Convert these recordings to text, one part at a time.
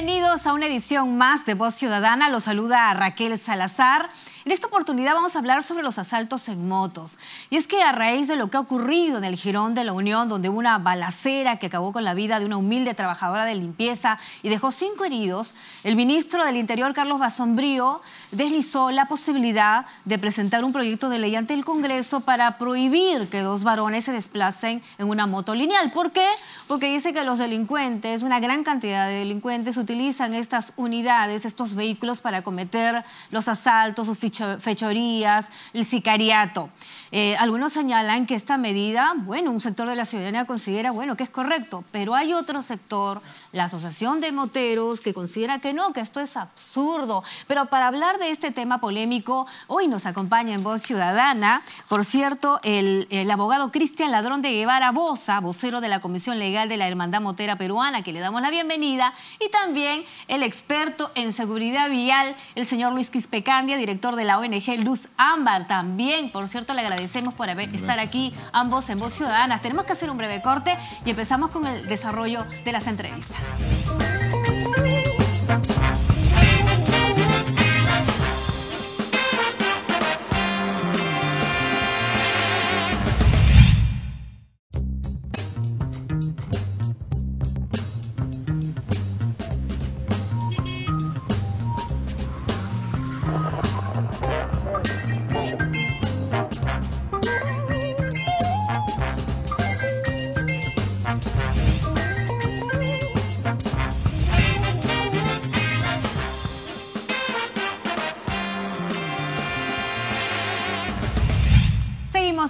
Bienvenidos a una edición más de Voz Ciudadana. Los saluda Raquel Salazar. En esta oportunidad vamos a hablar sobre los asaltos en motos. Y es que a raíz de lo que ha ocurrido en el Jirón de la Unión, donde hubo una balacera que acabó con la vida de una humilde trabajadora de limpieza y dejó 5 heridos, el ministro del Interior, Carlos Basombrío, deslizó la posibilidad de presentar un proyecto de ley ante el Congreso para prohibir que 2 varones se desplacen en una moto lineal. ¿Por qué? Porque dice que los delincuentes, una gran cantidad de delincuentes, utilizan estas unidades, estos vehículos para cometer los asaltos, sus fechorías, el sicariato. Algunos señalan que esta medida, bueno, un sector de la ciudadanía considera, bueno, que es correcto, pero hay otro sector, la Asociación de Moteros, que considera que no, que esto es absurdo. Pero para hablar de este tema polémico, hoy nos acompaña en Voz Ciudadana, por cierto, el abogado Cristian Ladrón de Guevara Boza, vocero de la Comisión Legal de la Hermandad Motera Peruana, que le damos la bienvenida, y también el experto en seguridad vial, el señor Luis Quispecandia, director de la ONG Luz Ámbar. También, por cierto, le agradecemos por estar aquí ambos en Voz Ciudadana. Tenemos que hacer un breve corte y empezamos con el desarrollo de las entrevistas.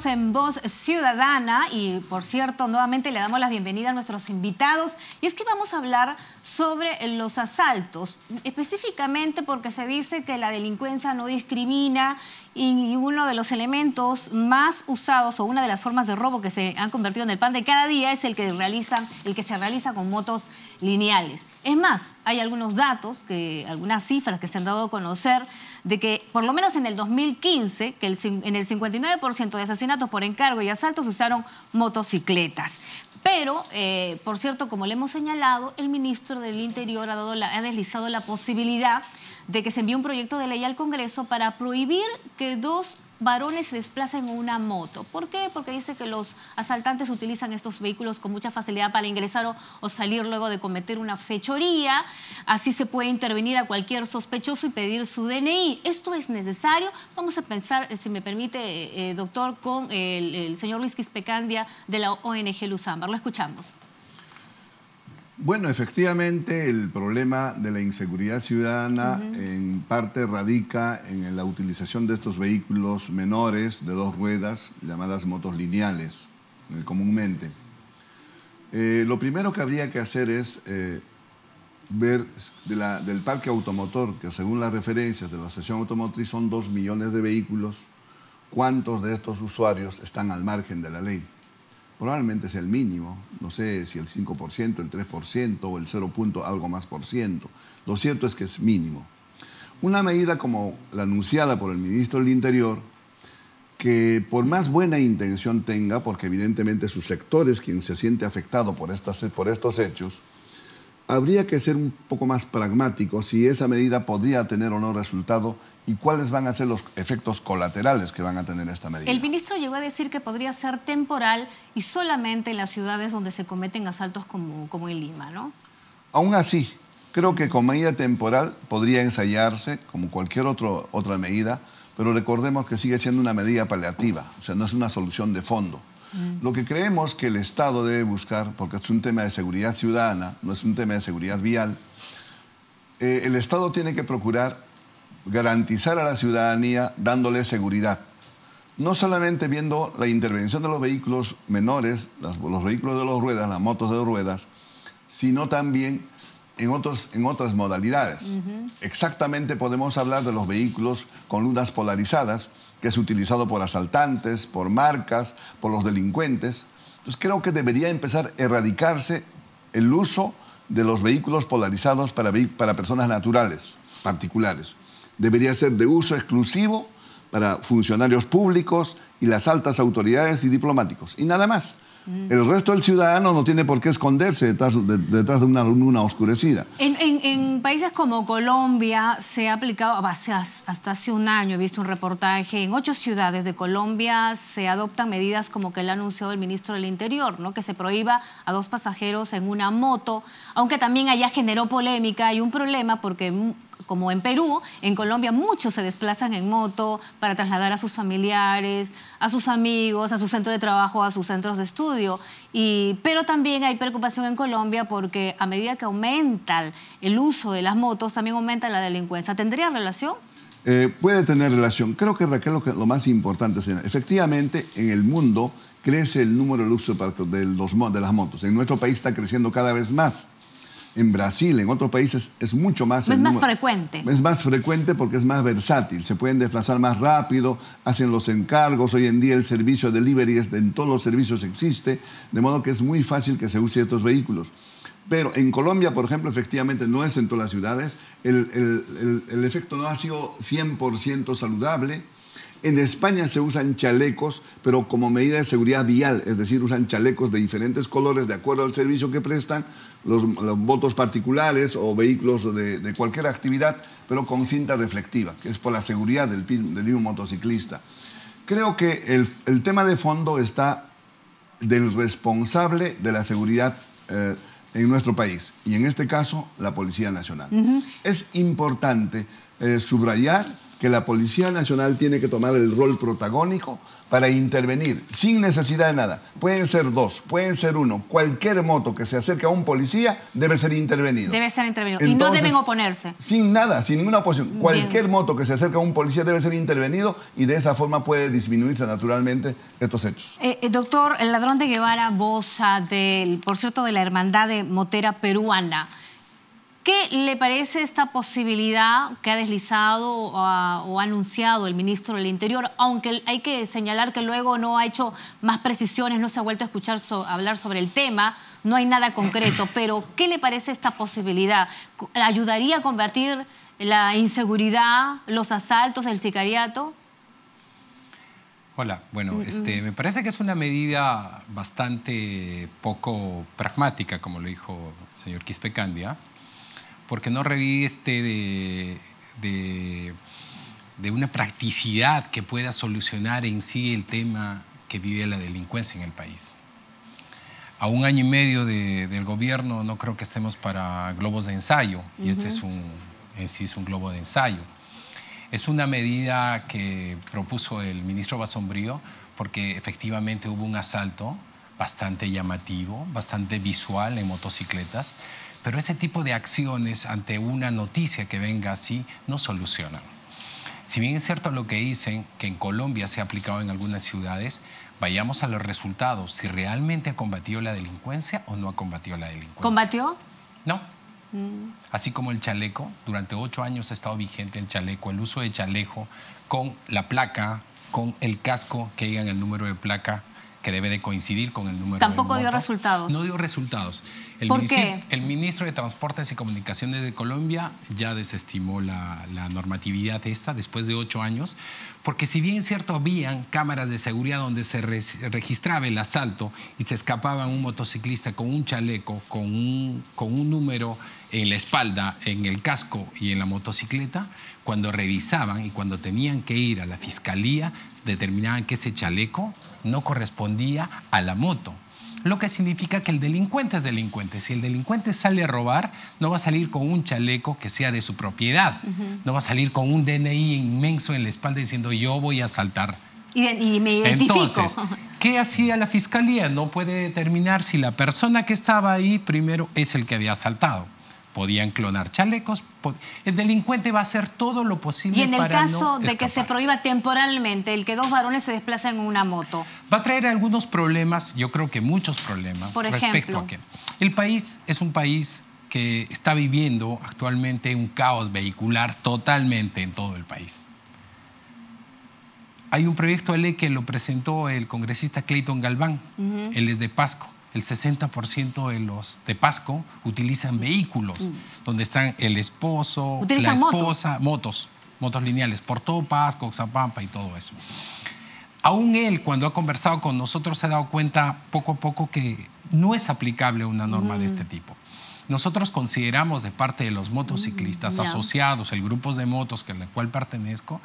En Voz Ciudadana y, por cierto, nuevamente le damos la bienvenida a nuestros invitados. Y es que vamos a hablar sobre los asaltos, específicamente porque se dice que la delincuencia no discrimina y uno de los elementos más usados o una de las formas de robo que se han convertido en el pan de cada día es el que se realiza con motos lineales. Es más, hay algunos datos, algunas cifras que se han dado a conocer de que por lo menos en el 2015, que en el 59% de asesinatos por encargo y asaltos se usaron motocicletas. Pero, por cierto, como le hemos señalado, el ministro del Interior ha deslizado la posibilidad de que se envíe un proyecto de ley al Congreso para prohibir que 2 varones se desplacen en una moto. ¿Por qué? Porque dice que los asaltantes utilizan estos vehículos con mucha facilidad para ingresar o salir luego de cometer una fechoría. Así se puede intervenir a cualquier sospechoso y pedir su DNI. ¿Esto es necesario? Vamos a pensar, si me permite, doctor, con el señor Luis Quispecandia de la ONG Luz Ámbar. Lo escuchamos. Bueno, efectivamente el problema de la inseguridad ciudadana en parte radica en la utilización de estos vehículos menores de 2 ruedas, llamadas motos lineales, comúnmente. Lo primero que habría que hacer es ver del parque automotor, que según las referencias de la Asociación Automotriz son 2 millones de vehículos, ¿cuántos de estos usuarios están al margen de la ley? Probablemente es el mínimo, no sé si el 5%, el 3% o el 0. Algo más por ciento. Lo cierto es que es mínimo. Una medida como la anunciada por el ministro del Interior, que por más buena intención tenga, porque evidentemente su sector es quien se siente afectado por estos hechos, habría que ser un poco más pragmático si esa medida podría tener o no resultado y cuáles van a ser los efectos colaterales que van a tener esta medida. El ministro llegó a decir que podría ser temporal y solamente en las ciudades donde se cometen asaltos como en Lima, ¿no? Aún así, creo que con medida temporal podría ensayarse como cualquier otra medida, pero recordemos que sigue siendo una medida paliativa, o sea, no es una solución de fondo. Lo que creemos que el Estado debe buscar, porque es un tema de seguridad ciudadana, no es un tema de seguridad vial, el Estado tiene que procurar garantizar a la ciudadanía dándole seguridad. No solamente viendo la intervención de los vehículos menores, los vehículos de 2 ruedas, las motos de 2 ruedas, sino también en otras modalidades. Exactamente podemos hablar de los vehículos con lunas polarizadas, que es utilizado por asaltantes, por marcas, por los delincuentes. Entonces creo que debería empezar a erradicarse el uso de los vehículos polarizados para personas naturales, particulares. Debería ser de uso exclusivo para funcionarios públicos y las altas autoridades y diplomáticos. Y nada más. El resto del ciudadano no tiene por qué esconderse detrás de una luna oscurecida. En países como Colombia se ha aplicado, hasta hace un año he visto un reportaje, en 8 ciudades de Colombia se adoptan medidas como que le ha anunciado el ministro del Interior, ¿no? Que se prohíba a 2 pasajeros en una moto, aunque también allá generó polémica y un problema porque, como en Perú, en Colombia muchos se desplazan en moto para trasladar a sus familiares, a sus amigos, a su centro de trabajo, a sus centros de estudio. Pero también hay preocupación en Colombia porque a medida que aumenta el uso de las motos, también aumenta la delincuencia. ¿Tendría relación? Puede tener relación. Creo que, Raquel, lo más importante es, efectivamente, en el mundo crece el número del uso de las motos. En nuestro país está creciendo cada vez más. En Brasil, en otros países, es mucho más... Es más frecuente. Es más frecuente porque es más versátil. Se pueden desplazar más rápido, hacen los encargos. Hoy en día el servicio de delivery en todos los servicios existe, de modo que es muy fácil que se use estos vehículos. Pero en Colombia, por ejemplo, efectivamente no es en todas las ciudades. El efecto no ha sido 100% saludable. En España se usan chalecos, pero como medida de seguridad vial, es decir, usan chalecos de diferentes colores de acuerdo al servicio que prestan, los motos particulares o vehículos de cualquier actividad, pero con cinta reflectiva, que es por la seguridad del mismo motociclista. Creo que el tema de fondo está del responsable de la seguridad en nuestro país, y en este caso, la Policía Nacional. Es importante subrayar que la Policía Nacional tiene que tomar el rol protagónico para intervenir sin necesidad de nada. Pueden ser 2, pueden ser 1. Cualquier moto que se acerque a un policía debe ser intervenido. Debe ser intervenido. Entonces, y no deben oponerse. Sin nada, sin ninguna oposición. Cualquier moto que se acerque a un policía debe ser intervenido y de esa forma puede disminuirse naturalmente estos hechos. Doctor, el ladrón de Guevara Bosa, por cierto, de la Hermandad de Motera Peruana, ¿qué le parece esta posibilidad que ha deslizado o ha anunciado el ministro del Interior? Aunque hay que señalar que luego no ha hecho más precisiones, no se ha vuelto a escuchar hablar sobre el tema, no hay nada concreto, pero ¿qué le parece esta posibilidad? ¿Ayudaría a combatir la inseguridad, los asaltos, el sicariato? Hola, bueno, me parece que es una medida bastante poco pragmática, como lo dijo el señor Quispe Candia, porque no reviste de una practicidad que pueda solucionar en sí el tema que vive la delincuencia en el país. A 1 año y medio del gobierno no creo que estemos para globos de ensayo, y este en sí es un globo de ensayo. Es una medida que propuso el ministro Basombrío porque efectivamente hubo un asalto bastante llamativo, bastante visual en motocicletas, pero ese tipo de acciones ante una noticia que venga así no solucionan. Si bien es cierto lo que dicen, que en Colombia se ha aplicado en algunas ciudades, vayamos a los resultados, si realmente ha combatido la delincuencia o no ha combatido la delincuencia. ¿Combatió? No. Así como el chaleco, durante 8 años ha estado vigente el chaleco, el uso de chaleco con la placa, con el casco que digan el número de placa que debe de coincidir con el número de moto. ¿Tampoco dio resultados? No dio resultados. ¿Por qué? El ministro de Transportes y Comunicaciones de Colombia ya desestimó la normatividad esta después de 8 años, porque si bien es cierto habían cámaras de seguridad donde se registraba el asalto y se escapaba un motociclista con un chaleco, con un número en la espalda, en el casco y en la motocicleta, cuando revisaban y cuando tenían que ir a la fiscalía, determinaban que ese chaleco no correspondía a la moto. Lo que significa que el delincuente es delincuente. Si el delincuente sale a robar, no va a salir con un chaleco que sea de su propiedad. No va a salir con un DNI inmenso en la espalda diciendo yo voy a asaltar. Y me identifico. Entonces, ¿qué hacía la fiscalía? No puede determinar si la persona que estaba ahí primero es el que había asaltado. Podían clonar chalecos. El delincuente va a hacer todo lo posible para no escapar. Y en el caso de que se prohíba temporalmente el que 2 varones se desplacen en una moto. Va a traer algunos problemas, yo creo que muchos problemas. Por ejemplo, respecto a que el país es un país que está viviendo actualmente un caos vehicular totalmente en todo el país. Hay un proyecto de ley que lo presentó el congresista Clayton Galván, él es de Pasco. El 60% de los de Pasco utilizan vehículos donde están el esposo, la esposa, motos lineales, por todo Pasco, Oxapampa y todo eso. Aún él, cuando ha conversado con nosotros, se ha dado cuenta poco a poco que no es aplicable una norma de este tipo. Nosotros consideramos de parte de los motociclistas asociados, el grupo de motos al cual pertenezco,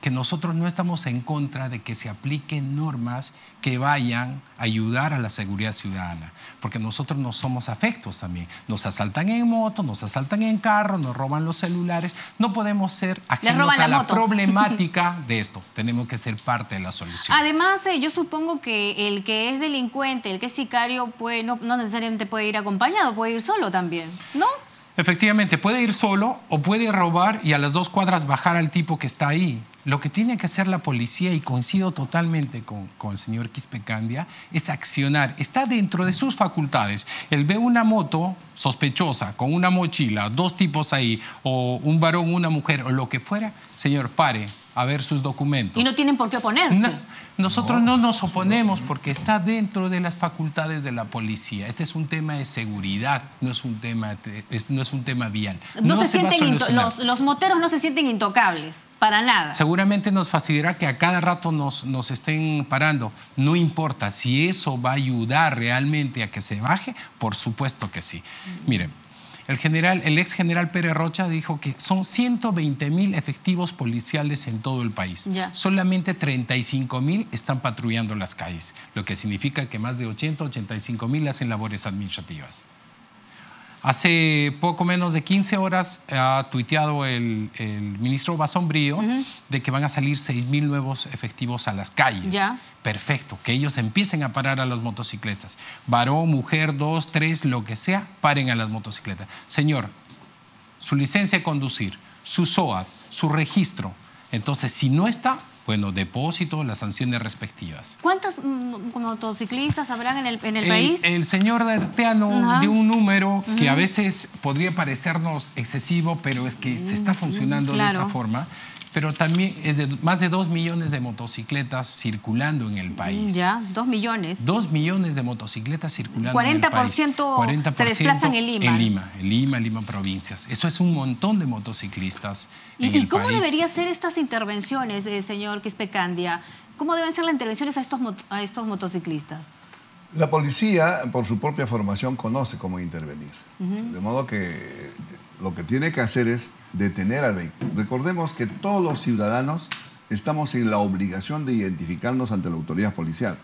que nosotros no estamos en contra de que se apliquen normas que vayan a ayudar a la seguridad ciudadana, porque nosotros no somos afectos también. Nos asaltan en moto, nos asaltan en carro, nos roban los celulares. No podemos ser ajenos a la problemática de esto. Tenemos que ser parte de la solución. Además, yo supongo que el que es delincuente, el que es sicario, no necesariamente puede ir acompañado, puede ir solo también, ¿no? Efectivamente, puede ir solo o puede robar y a las 2 cuadras bajar al tipo que está ahí. Lo que tiene que hacer la policía, y coincido totalmente con el señor Quispecandia, es accionar. Está dentro de sus facultades. Él ve una moto sospechosa, con una mochila, 2 tipos ahí, o un varón, una mujer, o lo que fuera. Señor, pare a ver sus documentos. Y no tienen por qué oponerse. Nosotros no nos oponemos porque está dentro de las facultades de la policía. Este es un tema de seguridad, no es un tema vial. Los moteros no se sienten intocables, para nada. Seguramente nos fastidiará que a cada rato nos estén parando. No importa, si eso va a ayudar realmente a que se baje, por supuesto que sí. Miren, el ex general Pérez Rocha dijo que son 120.000 efectivos policiales en todo el país. Solamente 35.000 están patrullando las calles, lo que significa que más de 85.000 hacen labores administrativas. Hace poco menos de 15 horas ha tuiteado el ministro Basombrío de que van a salir 6.000 nuevos efectivos a las calles. Perfecto, que ellos empiecen a parar a las motocicletas. Varón, mujer, 2, 3, lo que sea, paren a las motocicletas. Señor, su licencia de conducir, su SOAT, su registro. Entonces, si no está, bueno, depósito, las sanciones respectivas. ¿Cuántos motociclistas habrán en el país? El señor Arteano dio un número que a veces podría parecernos excesivo, pero es que se está funcionando de esa forma. Pero también es de más de 2 millones de motocicletas circulando en el país. 2 millones. 2 millones de motocicletas circulando en el país. 40% se desplazan en Lima. En Lima provincias. Eso es un montón de motociclistas en el país. ¿Y cómo deberían ser estas intervenciones, señor Quispecandia? ¿Cómo deben ser las intervenciones a estos motociclistas? La policía, por su propia formación, conoce cómo intervenir. De modo que lo que tiene que hacer es detener al vehículo. Recordemos que todos los ciudadanos estamos en la obligación de identificarnos ante la autoridad policial.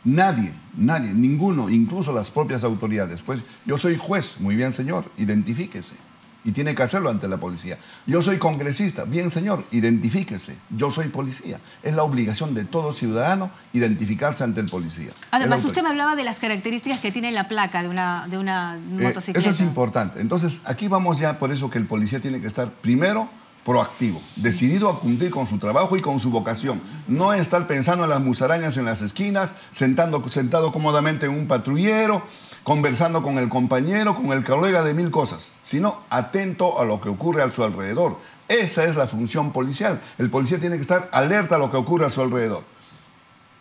Nadie, ninguno, incluso las propias autoridades. Pues yo soy juez, muy bien señor, identifíquese. Y tiene que hacerlo ante la policía. Yo soy congresista, bien señor, identifíquese. Yo soy policía. Es la obligación de todo ciudadano identificarse ante el policía. Además, usted me hablaba de las características que tiene la placa de una motocicleta. Eso es importante. Entonces, aquí vamos ya por eso que el policía tiene que estar primero proactivo, decidido a cumplir con su trabajo y con su vocación. No estar pensando en las musarañas en las esquinas, sentado cómodamente en un patrullero, conversando con el compañero, con el colega de 1000 cosas, sino atento a lo que ocurre a su alrededor. Esa es la función policial. El policía tiene que estar alerta a lo que ocurre a su alrededor.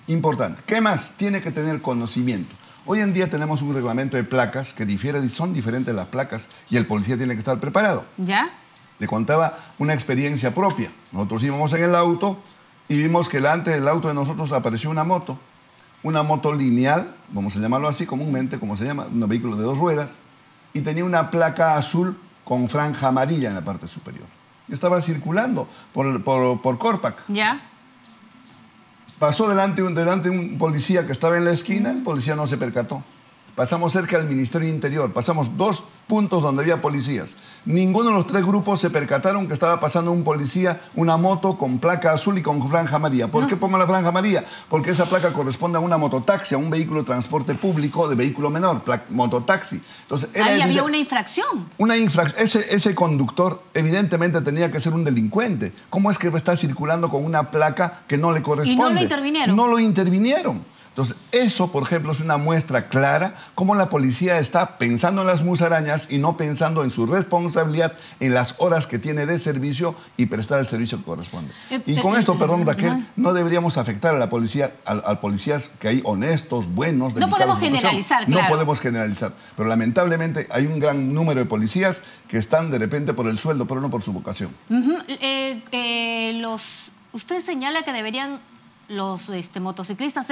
Importante. ¿Qué más? Tiene que tener conocimiento. Hoy en día tenemos un reglamento de placas que son diferentes las placas y el policía tiene que estar preparado. ¿Ya? Le contaba una experiencia propia. Nosotros íbamos en el auto y vimos que delante del auto de nosotros apareció una moto lineal, vamos a llamarlo así comúnmente, como se llama, un vehículo de 2 ruedas, y tenía una placa azul con franja amarilla en la parte superior. Yo estaba circulando por Corpac. ¿Ya? Pasó delante un policía que estaba en la esquina, el policía no se percató. Pasamos cerca del Ministerio de Interior, pasamos 2 puntos donde había policías. Ninguno de los 3 grupos se percataron que estaba pasando un policía, una moto con placa azul y con franja amarilla. ¿Por qué pongo la franja amarilla? Porque esa placa corresponde a una mototaxi, a un vehículo de transporte público de vehículo menor, mototaxi. Entonces, ahí había una infracción. Ese conductor evidentemente tenía que ser un delincuente. ¿Cómo es que está circulando con una placa que no le corresponde? Y no lo intervinieron. No lo intervinieron. Entonces, eso, por ejemplo, es una muestra clara cómo la policía está pensando en las musarañas y no pensando en su responsabilidad en las horas que tiene de servicio y prestar el servicio que corresponde. Y con esto, perdón, Raquel, no deberíamos afectar a la policía, a policías que hay honestos, buenos, dedicados. No podemos generalizar, claro. No podemos generalizar. Pero lamentablemente hay un gran número de policías que están de repente por el sueldo, pero no por su vocación. Usted señala que deberían los motociclistas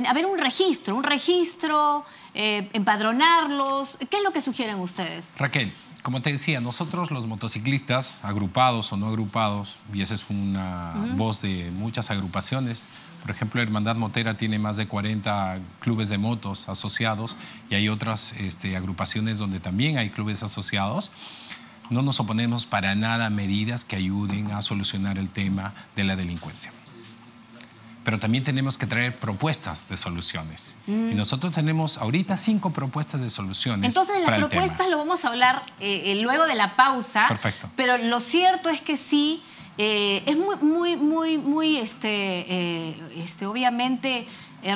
haber un registro, empadronarlos? ¿Qué es lo que sugieren ustedes? Raquel, como te decía, nosotros los motociclistas, agrupados o no agrupados, y esa es una voz de muchas agrupaciones. Por ejemplo, Hermandad Motera tiene más de 40 clubes de motos asociados y hay otras agrupaciones donde también hay clubes asociados. No nos oponemos para nada a medidas que ayuden a solucionar el tema de la delincuencia. Pero también tenemos que traer propuestas de soluciones. Y nosotros tenemos ahorita 5 propuestas de soluciones. Entonces, las propuestas lo vamos a hablar luego de la pausa. Perfecto. Pero lo cierto es que sí, es muy obviamente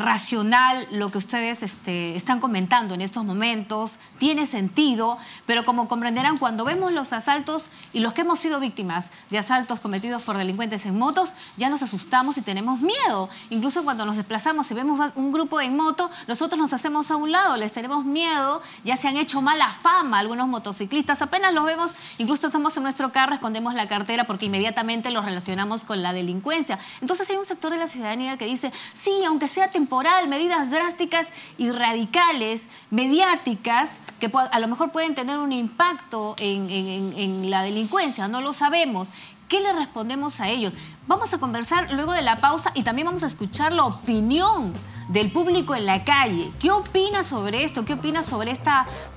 racional lo que ustedes están comentando en estos momentos, tiene sentido, pero como comprenderán, cuando vemos los asaltos y los que hemos sido víctimas de asaltos cometidos por delincuentes en motos, ya nos asustamos y tenemos miedo. Incluso cuando nos desplazamos y vemos un grupo en moto, nosotros nos hacemos a un lado, les tenemos miedo, ya se han hecho mala fama algunos motociclistas, apenas los vemos, incluso estamos en nuestro carro, escondemos la cartera porque inmediatamente los relacionamos con la delincuencia. Entonces hay un sector de la ciudadanía que dice, sí, aunque sea temporal, medidas drásticas y radicales, mediáticas, que a lo mejor pueden tener un impacto en la delincuencia, no lo sabemos. ¿Qué le respondemos a ellos? Vamos a conversar luego de la pausa y también vamos a escuchar la opinión del público en la calle. ¿Qué opina sobre esto? ¿Qué opina sobre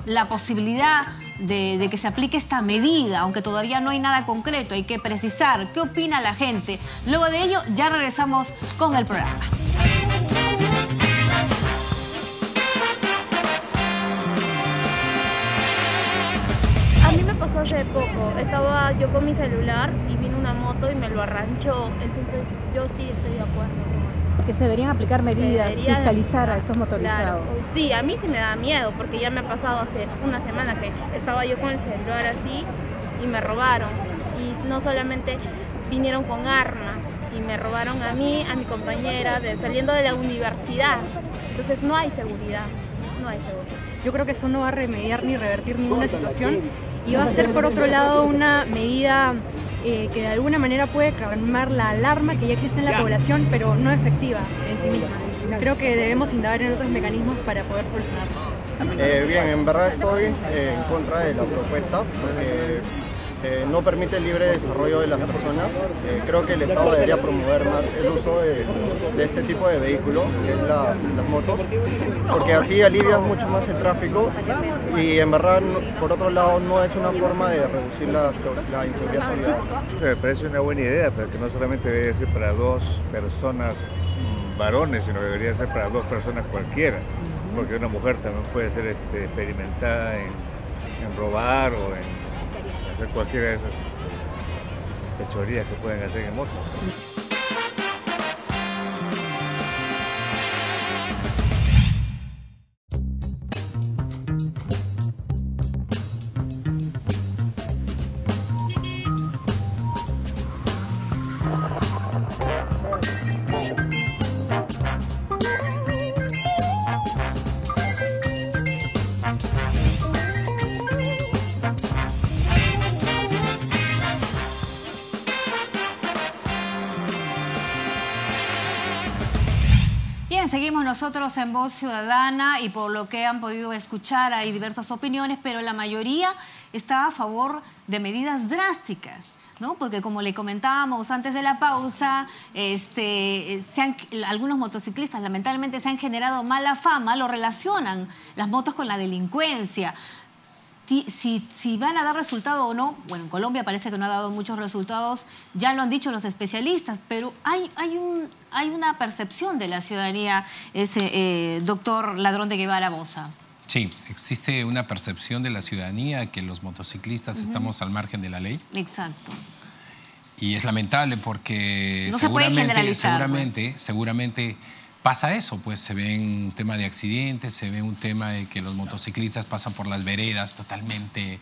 la posibilidad de que se aplique esta medida? Aunque todavía no hay nada concreto, hay que precisar. ¿Qué opina la gente? Luego de ello, ya regresamos con el programa. A mí me pasó hace poco, estaba yo con mi celular y vino una moto y me lo arranchó, entonces yo sí estoy de acuerdo con eso. Que se deberían aplicar medidas, fiscalizar a estos motorizados. Claro. Sí, a mí sí me da miedo porque ya me ha pasado hace una semana que estaba yo con el celular así y me robaron. Y no solamente vinieron con armas y me robaron a mí, a mi compañera, saliendo de la universidad. Entonces no hay seguridad, no hay seguridad. Yo creo que eso no va a remediar ni revertir ninguna situación y va a ser, por otro lado, una medida que de alguna manera puede calmar la alarma que ya existe en la población, pero no efectiva en sí misma. Creo que debemos indagar en otros mecanismos para poder solucionarlo. Bien, en verdad estoy en contra de la propuesta porque no permite el libre desarrollo de las personas. Creo que el Estado debería promover más el uso de este tipo de vehículo, que es las motos, porque así alivian mucho más el tráfico y en verdad, por otro lado, no es una forma de reducir la inseguridad ciudadana. Me parece una buena idea, pero que no solamente debe ser para 2 personas varones, sino que debería ser para 2 personas cualquiera, porque una mujer también puede ser experimentada en robar o en hacer cualquiera de esas fechorías que pueden hacer en moto. Seguimos nosotros en Voz Ciudadana y por lo que han podido escuchar hay diversas opiniones, pero la mayoría está a favor de medidas drásticas, ¿no? Porque como le comentábamos antes de la pausa, algunos motociclistas lamentablemente se han generado mala fama, lo relacionan las motos con la delincuencia. Si van a dar resultado o no, bueno, en Colombia parece que no ha dado muchos resultados, ya lo han dicho los especialistas, pero hay una percepción de la ciudadanía, doctor Ladrón de Guevara Bosa. Sí, existe una percepción de la ciudadanía que los motociclistas estamos al margen de la ley. Exacto. Y es lamentable porque no se puede generalizar, seguramente pasa eso, pues se ve un tema de accidentes, se ve un tema de que los motociclistas pasan por las veredas totalmente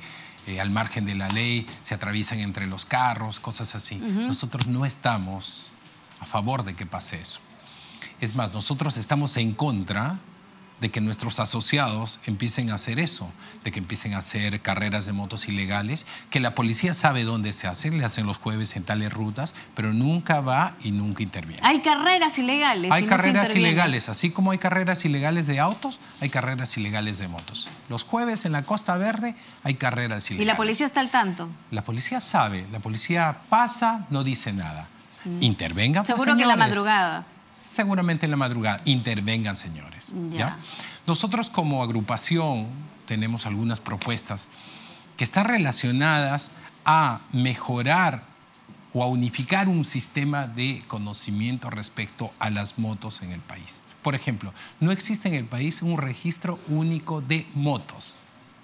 al margen de la ley, se atraviesan entre los carros, cosas así. Nosotros no estamos a favor de que pase eso. Es más, nosotros estamos en contra de que nuestros asociados empiecen a hacer eso, de que empiecen a hacer carreras de motos ilegales, que la policía sabe dónde se hacen, le hacen los jueves en tales rutas, pero nunca va y nunca interviene. Hay carreras ilegales. Hay carreras ilegales, así como hay carreras ilegales de autos, hay carreras ilegales de motos. Los jueves en la Costa Verde hay carreras ilegales. ¿Y la policía está al tanto? La policía sabe, la policía pasa, no dice nada. Intervengan, pues, seguro que en la señores. madrugada. Seguramente en la madrugada. Intervengan, señores. ¿Ya? Nosotros como agrupación tenemos algunas propuestas que están relacionadas a mejorar o a unificar un sistema de conocimiento respecto a las motos en el país. Por ejemplo, no existe en el país un registro único de motos.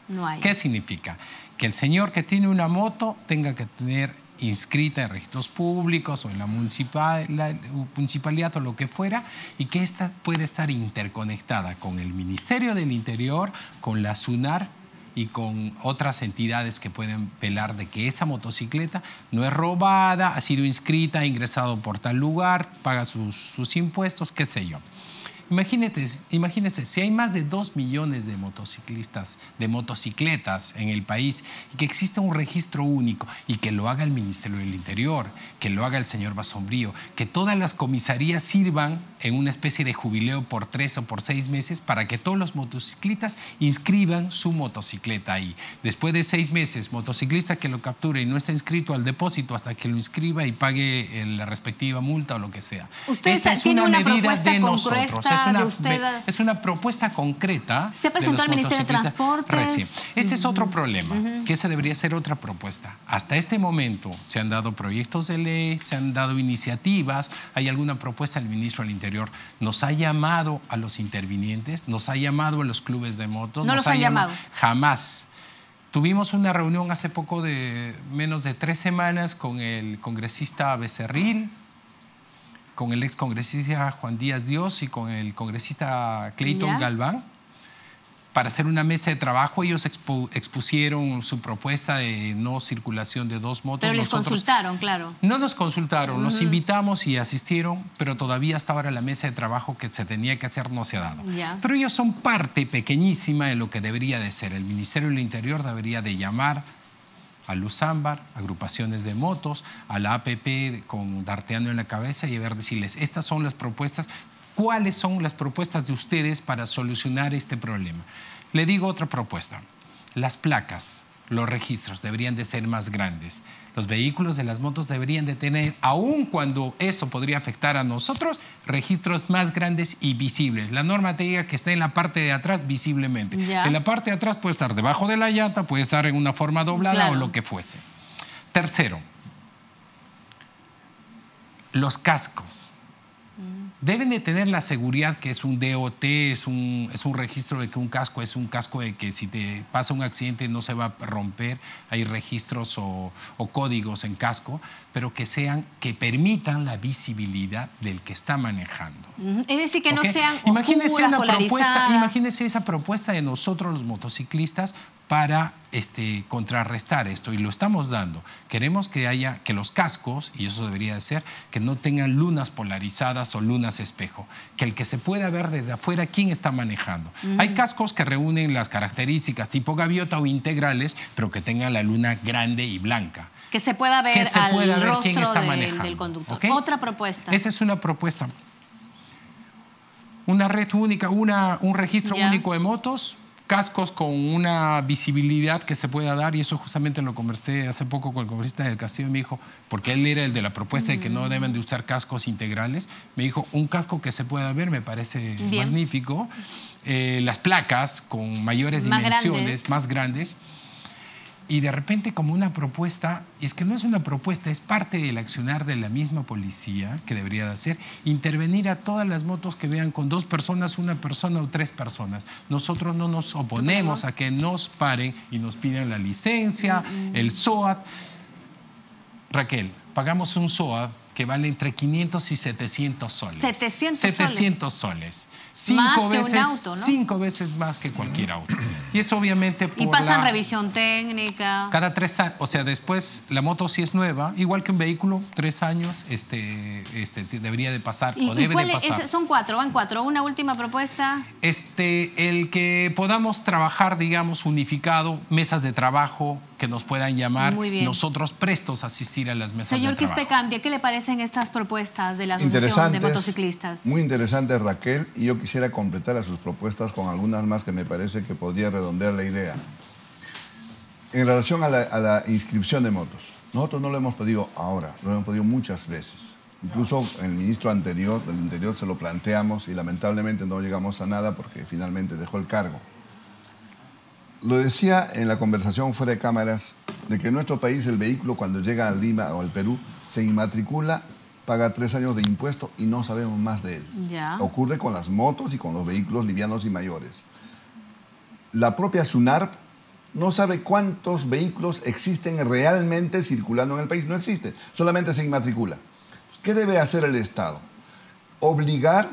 No hay. ¿Qué significa? Que el señor que tiene una moto tenga que tener inscrita en registros públicos o en la municipalidad o lo que fuera, y que ésta puede estar interconectada con el Ministerio del Interior, con la SUNAR y con otras entidades que pueden velar de que esa motocicleta no es robada, ha sido inscrita, ha ingresado por tal lugar, paga sus impuestos, qué sé yo. Imagínense, si hay más de 2 millones de motocicletas en el país y que exista un registro único y que lo haga el Ministerio del Interior, que lo haga el señor Basombrío, que todas las comisarías sirvan en una especie de jubileo por 3 o por 6 meses para que todos los motociclistas inscriban su motocicleta ahí. Después de 6 meses, motociclista que lo capture y no está inscrito al depósito hasta que lo inscriba y pague la respectiva multa o lo que sea. Usted tiene una propuesta concreta. Es una propuesta concreta. ¿Se presentó al Ministerio de Transportes? Recién. Ese es otro problema, que esa debería ser otra propuesta. Hasta este momento se han dado proyectos de ley, se han dado iniciativas, hay alguna propuesta del ministro del Interior. Nos ha llamado a los intervinientes, nos ha llamado a los clubes de motos. ¿No los ha llamado? Jamás. Tuvimos una reunión hace poco de menos de 3 semanas con el congresista Becerril, con el ex congresista Juan Díaz Dios y con el congresista Clayton Galván, para hacer una mesa de trabajo. Ellos expusieron su propuesta de no circulación de 2 motos. Pero les consultaron, claro. No nos consultaron, los invitamos y asistieron, pero todavía hasta ahora la mesa de trabajo que se tenía que hacer no se ha dado. Pero ellos son parte pequeñísima de lo que debería de ser. El Ministerio del Interior debería de llamar a Luzambar, agrupaciones de motos, a la APP con D'Arteano en la cabeza y decirles, estas son las propuestas, ¿cuáles son las propuestas de ustedes para solucionar este problema? Le digo otra propuesta, las placas, los registros deberían de ser más grandes. Los vehículos de las motos deberían de tener, aun cuando eso podría afectar a nosotros, registros más grandes y visibles. La norma te diga que esté en la parte de atrás visiblemente. En la parte de atrás puede estar debajo de la llanta, puede estar en una forma doblada o lo que fuese. Tercero, los cascos. Deben de tener la seguridad que es un DOT, es un registro de que un casco es un casco de que si te pasa un accidente no se va a romper. Hay registros o códigos en casco, pero que permitan la visibilidad del que está manejando. Es decir, que no sean imagínense oscuras, polarizadas. Imagínense esa propuesta de nosotros los motociclistas para contrarrestar esto, y lo estamos dando. Queremos que los cascos, y eso debería de ser, que no tengan lunas polarizadas o lunas espejo, que el que se pueda ver desde afuera quién está manejando. Hay cascos que reúnen las características tipo gaviota o integrales, pero que tengan la luna grande y blanca. Que se pueda ver al rostro del conductor. ¿Okay? Otra propuesta. Esa es una propuesta. Una red única, un registro único de motos, cascos con una visibilidad que se pueda dar, y eso justamente lo conversé hace poco con el congresista del Castillo, y me dijo, porque él era el de la propuesta de que no deben de usar cascos integrales, me dijo, un casco que se pueda ver me parece magnífico. Las placas con mayores dimensiones, más grandes. Y de repente como una propuesta, y es que no es una propuesta, es parte del accionar de la misma policía que debería de hacer, intervenir a todas las motos que vean con 2 personas, 1 persona o 3 personas. Nosotros no nos oponemos a que nos paren y nos pidan la licencia, el SOAT. Raquel, pagamos un SOA que vale entre 500 y 700 soles. 700 soles. Más que un auto, ¿no? 5 veces más que cualquier auto. Y es obviamente por y pasan revisión técnica. Cada 3 años, o sea, después la moto si es nueva, igual que un vehículo, 3 años debería de pasar o debe de pasar. Son 4, van 4. Una última propuesta. El que podamos trabajar, digamos, unificado, mesas de trabajo que nos puedan llamar, nosotros prestos a asistir a las mesas Señor de trabajo. Quispe Cambia, ¿qué le parecen estas propuestas de la Asociación de Motociclistas? Muy interesante, Raquel, y yo quisiera completar a sus propuestas con algunas más que me parece que podría redondear la idea. En relación a la inscripción de motos, nosotros no lo hemos pedido ahora, lo hemos pedido muchas veces. Incluso el ministro anterior del Interior se lo planteamos y lamentablemente no llegamos a nada porque finalmente dejó el cargo. Lo decía en la conversación fuera de cámaras, de que en nuestro país el vehículo cuando llega a Lima o al Perú se inmatricula, paga 3 años de impuesto y no sabemos más de él. Ya. Ocurre con las motos y con los vehículos livianos y mayores. La propia SUNARP no sabe cuántos vehículos existen realmente circulando en el país. No existe, solamente se inmatricula. ¿Qué debe hacer el Estado? Obligar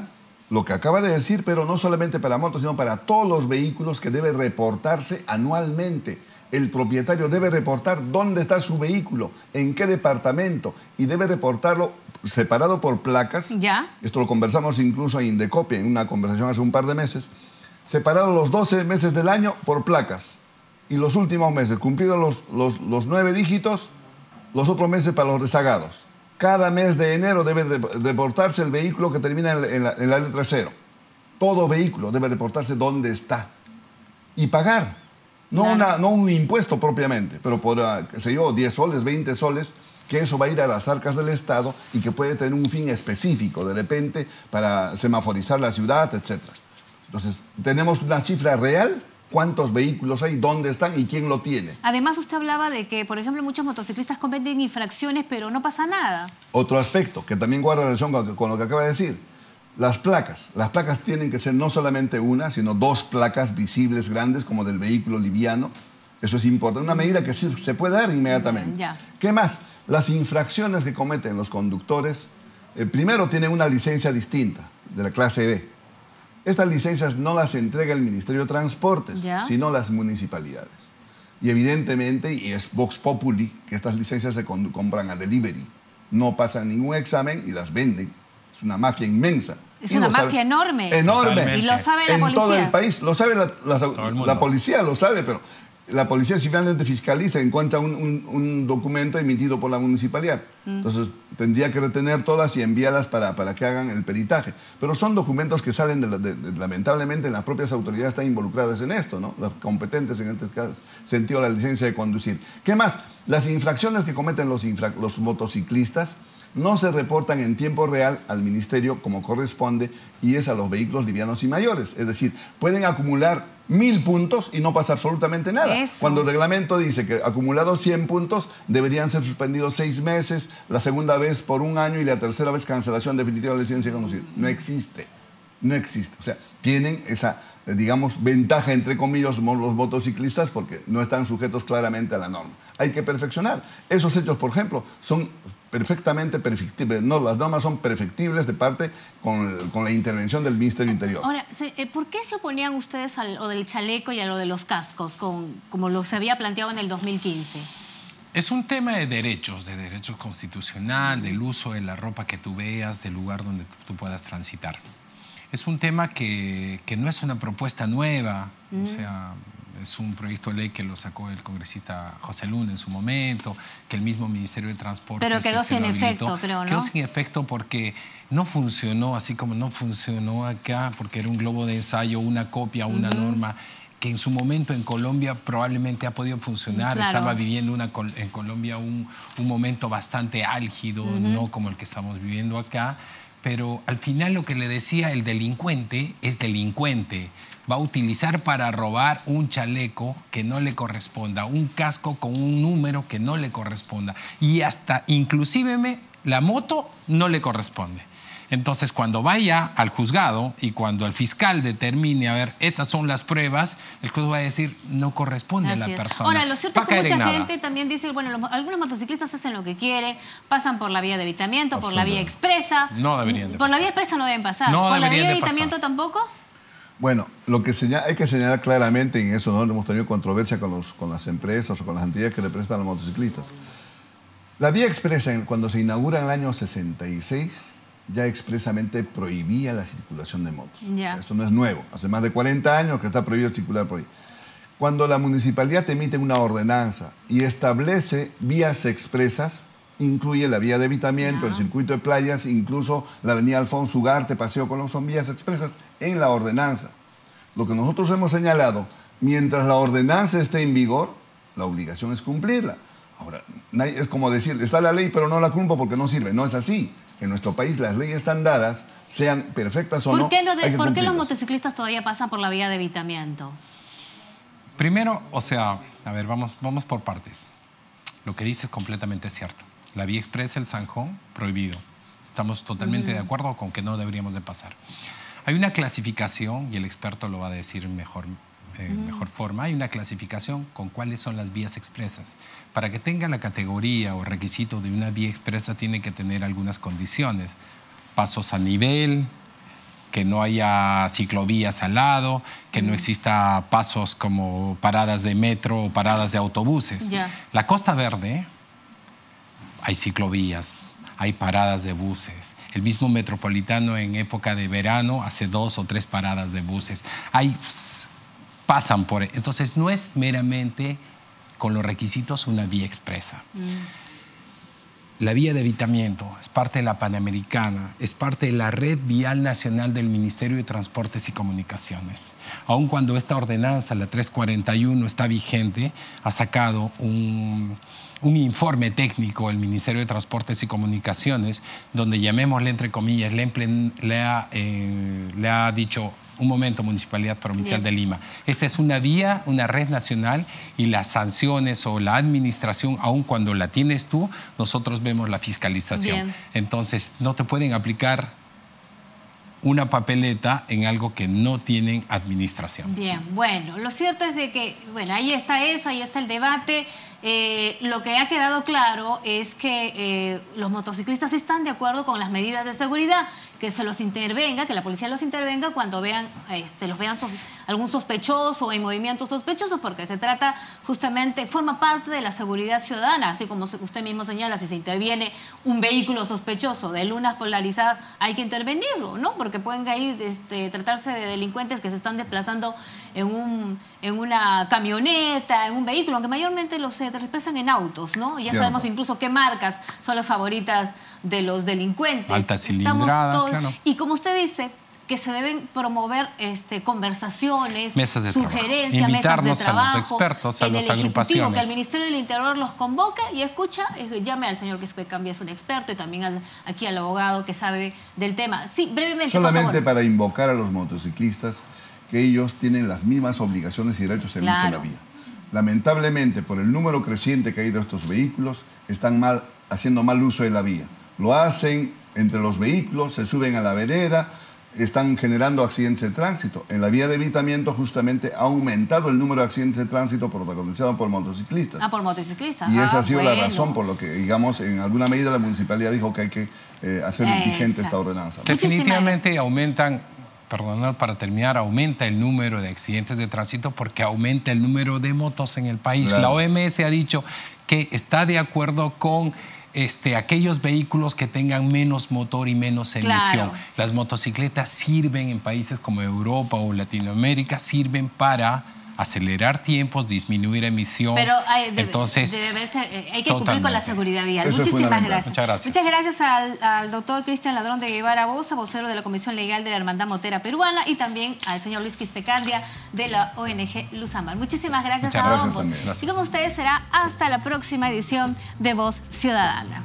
lo que acaba de decir, pero no solamente para motos, sino para todos los vehículos, que debe reportarse anualmente. El propietario debe reportar dónde está su vehículo, en qué departamento, y debe reportarlo separado por placas. ¿Ya? Esto lo conversamos incluso en Indecopia, en una conversación hace un par de meses. Separado los 12 meses del año por placas. Y los últimos meses, cumplidos los 9 dígitos, los otros meses para los rezagados. Cada mes de enero debe reportarse el vehículo que termina en la letra 0. Todo vehículo debe reportarse dónde está. Y pagar. No, claro, no un impuesto propiamente, pero por, qué sé yo, 10 soles, 20 soles, que eso va a ir a las arcas del Estado y que puede tener un fin específico, de repente, para semaforizar la ciudad, etc. Entonces, tenemos una cifra real. ¿Cuántos vehículos hay? ¿Dónde están? ¿Y quién lo tiene? Además, usted hablaba de que, por ejemplo, muchos motociclistas cometen infracciones, pero no pasa nada. Otro aspecto que también guarda relación con lo que acaba de decir. Las placas. Las placas tienen que ser no solamente una, sino 2 placas visibles grandes, como del vehículo liviano. Eso es importante. Una medida que sí se puede dar inmediatamente. Ya. ¿Qué más? Las infracciones que cometen los conductores, primero tienen una licencia distinta, de la clase B. Estas licencias no las entrega el Ministerio de Transportes, sino las municipalidades. Y evidentemente, y es Vox Populi, que estas licencias se compran a delivery. No pasan ningún examen y las venden. Es una mafia inmensa. Es una mafia enorme. Enorme. Totalmente. Y lo sabe la policía. En todo el país. Lo sabe la policía, lo sabe, pero la policía finalmente fiscaliza, encuentra un documento emitido por la municipalidad. Entonces, tendría que retener todas y enviarlas para que hagan el peritaje. Pero son documentos que salen, lamentablemente, las propias autoridades están involucradas en esto, ¿no? Las competentes en este sentido, la licencia de conducir. ¿Qué más? Las infracciones que cometen los motociclistas no se reportan en tiempo real al ministerio como corresponde, y es a los vehículos livianos y mayores. Es decir, pueden acumular 1000 puntos y no pasa absolutamente nada. Eso. Cuando el reglamento dice que acumulados 100 puntos deberían ser suspendidos 6 meses, la segunda vez por 1 año y la tercera vez cancelación definitiva de la licencia de conducir. No existe. No existe. O sea, tienen esa, digamos, ventaja, entre comillas, los motociclistas, porque no están sujetos claramente a la norma. Hay que perfeccionar. Esos hechos, por ejemplo, son perfectamente perfectibles. No, las normas son perfectibles de parte con la intervención del Ministerio Interior. Ahora, ¿por qué se oponían ustedes a lo del chaleco y a lo de los cascos, como lo se había planteado en el 2015? Es un tema de derechos constitucional, del uso de la ropa que tú veas, del lugar donde tú puedas transitar. Es un tema que no es una propuesta nueva, o sea, es un proyecto de ley que lo sacó el congresista José Luna en su momento, que el mismo Ministerio de Transportes... Pero quedó sin efecto, creo, ¿no? Quedó sin efecto porque no funcionó, así como no funcionó acá, porque era un globo de ensayo, una copia, una norma, que en su momento en Colombia probablemente ha podido funcionar. Claro. Estaba viviendo en Colombia un momento bastante álgido, no como el que estamos viviendo acá. Pero al final lo que le decía, el delincuente es delincuente. Va a utilizar para robar un chaleco que no le corresponda, un casco con un número que no le corresponda. Y hasta inclusive la moto no le corresponde. Entonces, cuando vaya al juzgado y cuando el fiscal determine, a ver, estas son las pruebas, el juez va a decir, no corresponde a la persona. Ahora, lo cierto es que mucha gente también dice, bueno, algunos motociclistas hacen lo que quieren, pasan por la vía de evitamiento, por la vía expresa. No deberían de pasar. Por la vía expresa no deben pasar. No ¿Por la deberían vía de de pasar. evitamiento tampoco? Bueno, lo que hay que señalar claramente, en eso no hemos tenido controversia con las empresas o con las entidades que representan a los motociclistas. La vía expresa, cuando se inaugura en el año 66, ya expresamente prohibía la circulación de motos. O sea, esto no es nuevo. Hace más de 40 años que está prohibido circular por ahí. Cuando la municipalidad emite una ordenanza y establece vías expresas, incluye la vía de evitamiento, el circuito de playas, incluso la avenida Alfonso Ugarte, Paseo Colón, son vías expresas en la ordenanza. Lo que nosotros hemos señalado, mientras la ordenanza esté en vigor, la obligación es cumplirla. Ahora, es como decir, está la ley pero no la cumplo porque no sirve. No es así. En nuestro país las leyes están dadas, sean perfectas o no. ¿Por qué los motociclistas todavía pasan por la vía de evitamiento? Primero, o sea, a ver, vamos por partes. Lo que dice es completamente cierto. La vía expresa, el zanjón, prohibido. Estamos totalmente de acuerdo con que no deberíamos de pasar. Hay una clasificación, y el experto lo va a decir mejor forma, hay una clasificación con cuáles son las vías expresas. Para que tenga la categoría o requisito de una vía expresa tiene que tener algunas condiciones. Pasos a nivel, que no haya ciclovías al lado, que no exista pasos como paradas de metro o paradas de autobuses. La Costa Verde, hay ciclovías, hay paradas de buses. El mismo Metropolitano en época de verano hace 2 o 3 paradas de buses. Pasan por... Entonces no es meramente con los requisitos una vía expresa. La vía de evitamiento es parte de la Panamericana, es parte de la red vial nacional del Ministerio de Transportes y Comunicaciones. Aun cuando esta ordenanza, la 341, está vigente, ha sacado un informe técnico el Ministerio de Transportes y Comunicaciones, donde, llamémosle entre comillas, le ha dicho... Un momento, Municipalidad Provincial de Lima. Esta es una vía, una red nacional, y las sanciones o la administración, aun cuando la tienes tú, nosotros vemos la fiscalización. Entonces, no te pueden aplicar una papeleta en algo que no tienen administración. Bien, bueno, lo cierto es de que, bueno, ahí está eso, ahí está el debate. Lo que ha quedado claro es que los motociclistas están de acuerdo con las medidas de seguridad, que se los intervenga, que la policía los intervenga cuando vean, los vean algún sospechoso o en movimientos sospechosos, porque se trata justamente, forma parte de la seguridad ciudadana, así como usted mismo señala, si se interviene un vehículo sospechoso de lunas polarizadas, hay que intervenirlo, ¿no? Porque pueden ahí tratarse de delincuentes que se están desplazando en una camioneta, en un vehículo, aunque mayormente se expresan en autos, ¿no? Ya sabemos incluso qué marcas son las favoritas de los delincuentes. Alta cilindrada, claro. Y como usted dice, que se deben promover conversaciones, mesas de sugerencias, mesas de trabajo. A los expertos, a las agrupaciones. Que el Ministerio del Interior los convoque y escucha, llame al señor Quispe Cambia, es un experto, y también aquí al abogado que sabe del tema. Sí, brevemente, solamente para invocar a los motociclistas que ellos tienen las mismas obligaciones y derechos en uso de la vía. Lamentablemente, por el número creciente que hay de estos vehículos, están haciendo mal uso de la vía. Lo hacen entre los vehículos, se suben a la vereda, están generando accidentes de tránsito. En la vía de evitamiento justamente ha aumentado el número de accidentes de tránsito protagonizados por motociclistas. Por motociclistas. Y esa ha sido la razón por lo que, digamos, en alguna medida la municipalidad dijo que hay que hacer vigente esta ordenanza. Definitivamente aumentan, perdonad, para terminar, aumenta el número de accidentes de tránsito porque aumenta el número de motos en el país. Claro. La OMS ha dicho que está de acuerdo con aquellos vehículos que tengan menos motor y menos emisión. Claro. Las motocicletas sirven en países como Europa o Latinoamérica, sirven para acelerar tiempos, disminuir emisión. Pero entonces, hay que cumplir con la seguridad vial. Muchísimas gracias. Muchas gracias. Muchas gracias al doctor Cristian Ladrón de Guevara Bosa, vocero de la Comisión Legal de la Hermandad Motera Peruana, y también al señor Luis Quispe Candia de la ONG Luz Ámbar. Muchísimas gracias a ambos. Y con ustedes será hasta la próxima edición de Voz Ciudadana.